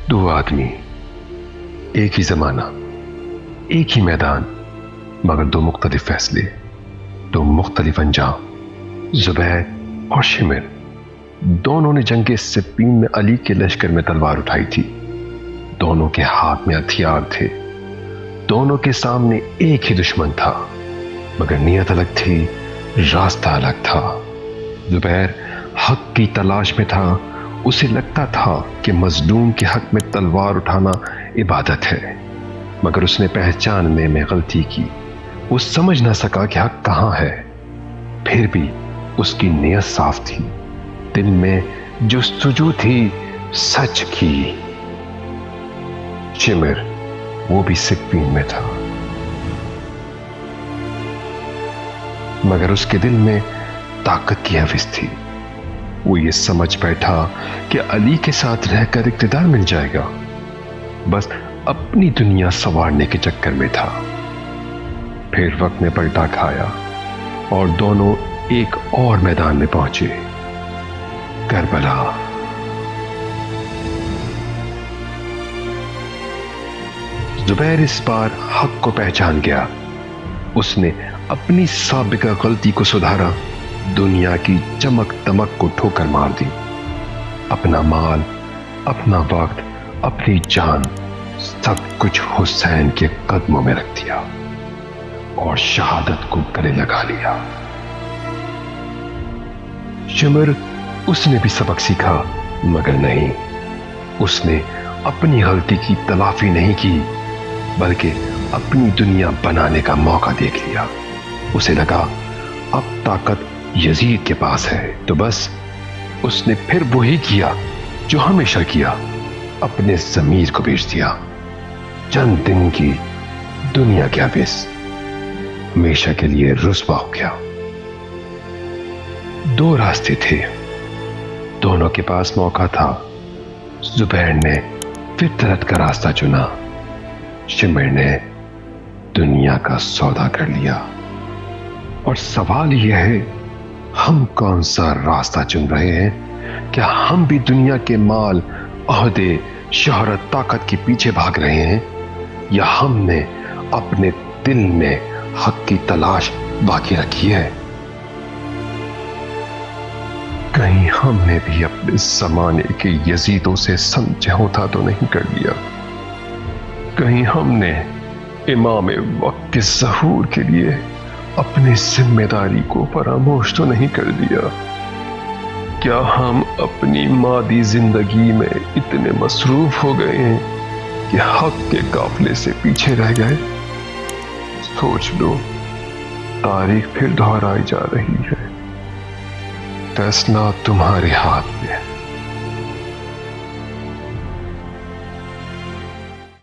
दो आदमी, एक ही जमाना, एक ही मैदान, मगर दो मुख्तलिफ फैसले, दो मुख्तलिफ अंजाम। जुबैर और शिमिर दोनों ने जंगे सिप्पीन में अली के लश्कर में तलवार उठाई थी। दोनों के हाथ में हथियार थे, दोनों के सामने एक ही दुश्मन था, मगर नियत अलग थी, रास्ता अलग था। जुबैर हक की तलाश में था। उसे लगता था कि मजलूम के हक में तलवार उठाना इबादत है, मगर उसने पहचानने में गलती की। वो समझ ना सका कि हक कहाँ है। फिर भी उसकी नीयत साफ थी, दिल में जुस्तजू थी सच की। शिमिर वो भी सिप्पीन में था, मगर उसके दिल में ताकत की हविस थी। वो ये समझ बैठा कि अली के साथ रहकर इक्तिदार मिल जाएगा, बस अपनी दुनिया संवारने के चक्कर में था। फिर वक्त ने पलटा खाया और दोनों एक और मैदान में पहुंचे, करबला। जुबैर इस बार हक को पहचान गया। उसने अपनी साबिका गलती को सुधारा, दुनिया की चमक दमक को ठोकर मार दी। अपना माल, अपना वक्त, अपनी जान, सब कुछ हुसैन के कदमों में रख दिया और शहादत को गले लगा लिया। शिमिर उसने भी सबक सीखा, मगर नहीं, उसने अपनी गलती की तलाफी नहीं की, बल्कि अपनी दुनिया बनाने का मौका देख लिया। उसे लगा अब ताकत यजीद के पास है, तो बस उसने फिर वही किया जो हमेशा किया, अपने ज़मीर को बेच दिया। चंद दिन की दुनिया की हविस हमेशा के लिए रुस्वा हो गया। दो रास्ते थे, दोनों के पास मौका था। जुबैर ने फितरत का रास्ता चुना, शिमिर ने दुनिया का सौदा कर लिया। और सवाल यह है, हम कौन सा रास्ता चुन रहे हैं? क्या हम भी दुनिया के माल, ओहदे, शोहरत, ताकत के पीछे भाग रहे हैं, या हमने अपने दिल में हक की तलाश बाकी रखी है? कहीं हमने भी अपने जमाने के यजीदों से समझौता तो नहीं कर लिया? कहीं हमने इमाम वक्त के ज़हूर के लिए अपनी जिम्मेदारी को फरामोश तो नहीं कर दिया? क्या हम अपनी मादी जिंदगी में इतने मसरूफ हो गए हैं कि हक के काफिले से पीछे रह गए? सोच लो, तारीख फिर दोहराई जा रही है। फैसला तुम्हारे हाथ में है।